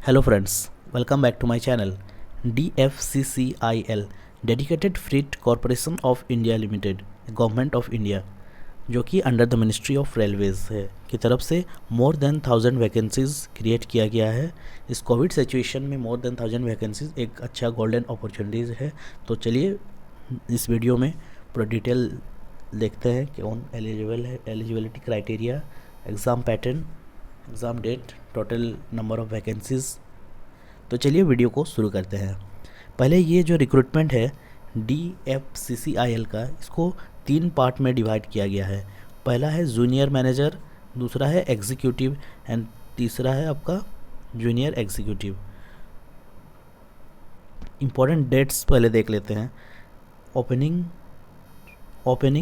Hello friends, welcome back to my channel DFCCIL Dedicated Freight Corporation of India Limited, government of India, जो कि under the ministry of railways है की तरफ से more than 1000 vacancies create किया गया है। इस कोविड सिचुएशन में मोर देन 1000 वैकेंसीज एक अच्छा गोल्डन अपॉर्चुनिटीज़ है। तो चलिए इस वीडियो में पूरा डिटेल देखते हैं कि कौन एलिजिबल है, eligibility criteria, exam pattern, exam date, total number of vacancies. तो चलिए वीडियो को शुरू करते हैं। पहले ये जो रिक्रूटमेंट है DFCCIL का, इसको 3 पार्ट में डिवाइड किया गया है। पहला है जूनियर मैनेजर, दूसरा है एग्जीक्यूटिव एंड तीसरा है आपका जूनियर एग्जीक्यूटिव। इम्पोर्टेंट डेट्स पहले देख लेते हैं। ओपनिंग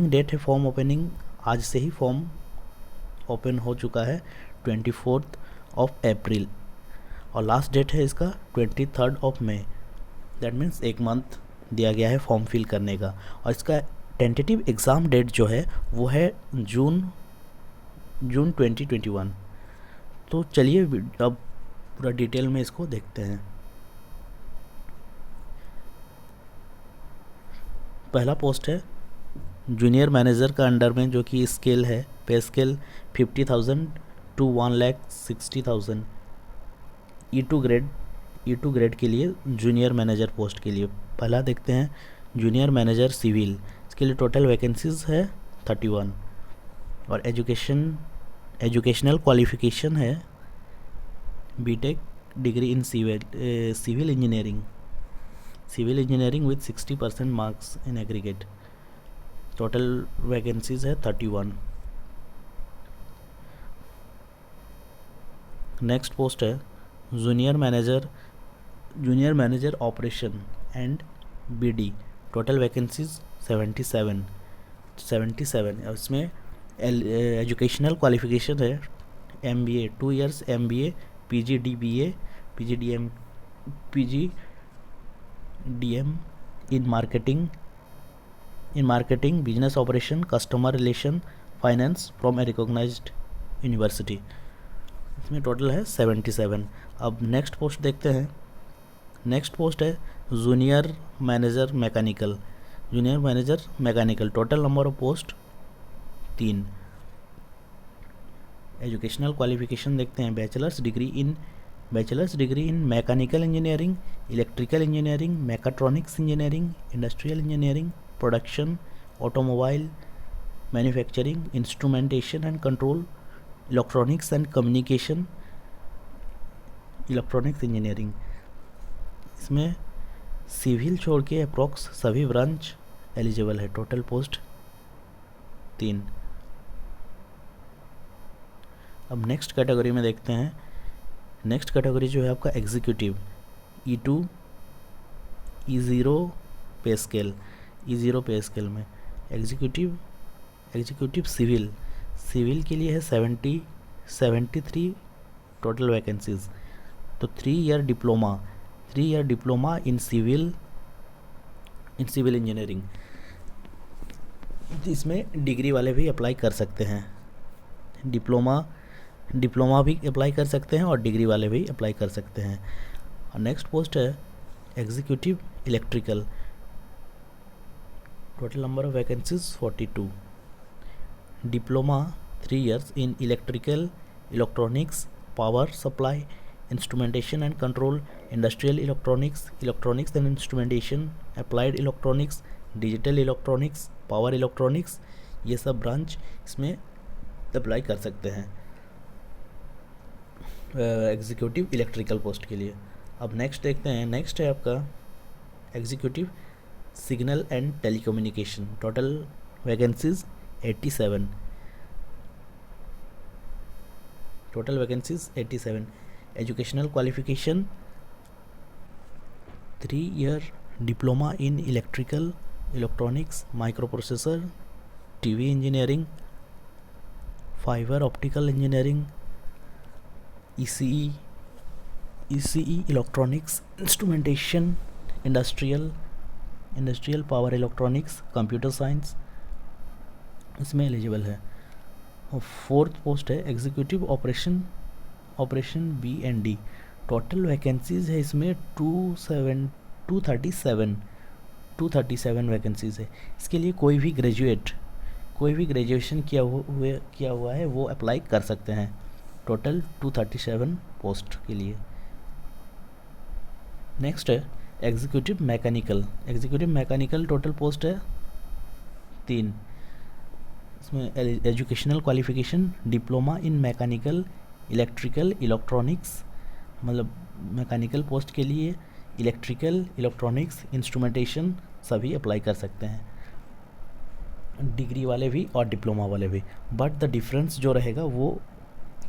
डेट है, फॉर्म ओपनिंग आज से ही फॉर्म ओपन हो चुका है 24 अप्रैल, और लास्ट डेट है इसका 23 मई। दैट मीन्स एक मंथ दिया गया है फॉर्म फिल करने का। और इसका टेंटेटिव एग्ज़ाम डेट जो है वो है जून 2021। तो चलिए अब पूरा डिटेल में इसको देखते हैं। पहला पोस्ट है जूनियर मैनेजर का अंडर में, जो कि स्केल है, पे स्केल 50,000 टू 1,60,000। E2 ग्रेड के लिए जूनियर मैनेजर पोस्ट के लिए पहला देखते हैं जूनियर मैनेजर सिविल। इसके लिए टोटल वैकेंसीज है 31, और एजुकेशनल क्वालिफिकेशन है BTech degree in civil engineering with 60% marks in aggregate. Total vacancies है 31। नेक्स्ट पोस्ट है junior manager operation and BD। Total vacancies 77। और इसमें एजुकेशनल क्वालिफिकेशन है MBA 2 years MBA, PGDBA, PGDM in marketing, business operation, customer relation, finance from a recognised university. इसमें total है 77। अब next post देखते हैं। नेक्स्ट पोस्ट है junior manager mechanical. Total number of post 3। Educational qualification देखते हैं bachelor's degree in mechanical engineering, electrical engineering, mechatronics engineering, industrial engineering, production, automobile manufacturing, instrumentation and control, electronics and communication, electronics engineering. इसमें civil छोड़ के approx सभी branch eligible है। Total post 3। अब next category में देखते हैं। नेक्स्ट कैटेगरी जो है आपका एग्जीक्यूटिव E2 E0 पे स्केल में एग्जीक्यूटिव सिविल के लिए है 73 टोटल वैकेंसीज। तो 3 year diploma in civil engineering. इसमें डिग्री वाले भी अप्लाई कर सकते हैं, डिप्लोमा भी अप्लाई कर सकते हैं और डिग्री वाले भी अप्लाई कर सकते हैं। और नेक्स्ट पोस्ट है executive electrical. Total number of vacancies 42। Diploma 3 years in electronics, power supply, instrumentation and control, industrial electronics and instrumentation, applied electronics, digital electronics, power electronics, ये सब ब्रांच इसमें अप्लाई कर सकते हैं एग्जीक्यूटिव इलेक्ट्रिकल पोस्ट के लिए। अब नेक्स्ट देखते हैं। नेक्स्ट है आपका executive signal and telecommunication. Total vacancies 87। Educational qualification 3 year diploma in electronics, micro processor, TV engineering, fibre optical engineering, ECE electronics, instrumentation, industrial power electronics, computer science, इसमें eligible है। और 4th पोस्ट है executive operation B&D। Total vacancies है इसमें 237 vacancies है। इसके लिए कोई भी ग्रेजुएशन किया हुआ है वो अप्लाई कर सकते हैं। टोटल 237 पोस्ट के लिए। नेक्स्ट है एग्जीक्यूटिव मैकेनिकल टोटल पोस्ट है 3। इसमें educational qualification diploma in mechanical electrical electronics, मतलब मैकेनिकल पोस्ट के लिए इलेक्ट्रिकल इलेक्ट्रॉनिक्स इंस्ट्रूमेंटेशन सभी अप्लाई कर सकते हैं, डिग्री वाले भी और डिप्लोमा वाले भी। बट द डिफरेंस जो रहेगा वो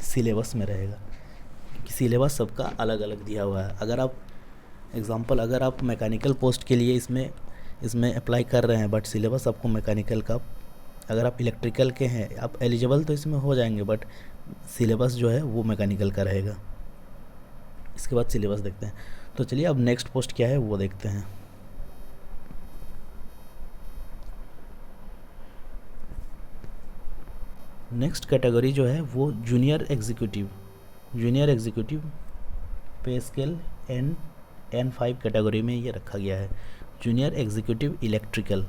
सिलेबस में रहेगा, कि सिलेबस सबका अलग अलग दिया हुआ है। अगर आप मैकेनिकल पोस्ट के लिए इसमें अप्लाई कर रहे हैं बट सिलेबस आपको मैकेनिकल का, अगर आप इलेक्ट्रिकल के हैं आप एलिजिबल तो इसमें हो जाएंगे, बट सिलेबस जो है वो मैकेनिकल का रहेगा। इसके बाद सिलेबस देखते हैं। तो चलिए अब नेक्स्ट पोस्ट क्या है वो देखते हैं। नेक्स्ट कैटेगरी जो है वो जूनियर एग्जीक्यूटिव पे स्केल N5 कैटेगरी में ये रखा गया है। Junior executive electrical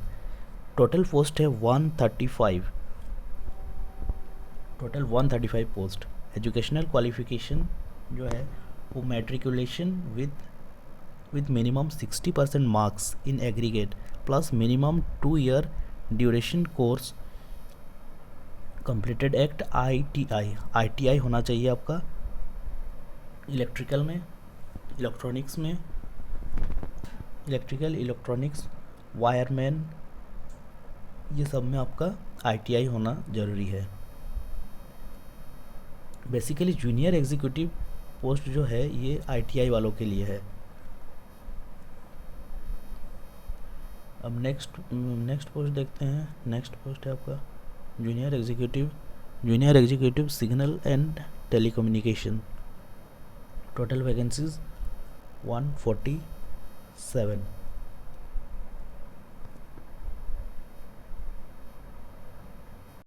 total post है 135 पोस्ट। एजुकेशनल क्वालिफिकेशन जो है वो matriculation with minimum 60% marks in aggregate plus minimum 2 year duration course completed act ITI होना चाहिए आपका इलेक्ट्रिकल में, इलेक्ट्रॉनिक्स वायरमैन, ये सब में आपका ITI होना ज़रूरी है। बेसिकली जूनियर एग्जीक्यूटिव पोस्ट जो है ये ITI वालों के लिए है। अब नेक्स्ट पोस्ट देखते हैं। नेक्स्ट पोस्ट है आपका junior executive signal and telecommunication. Total vacancies 147।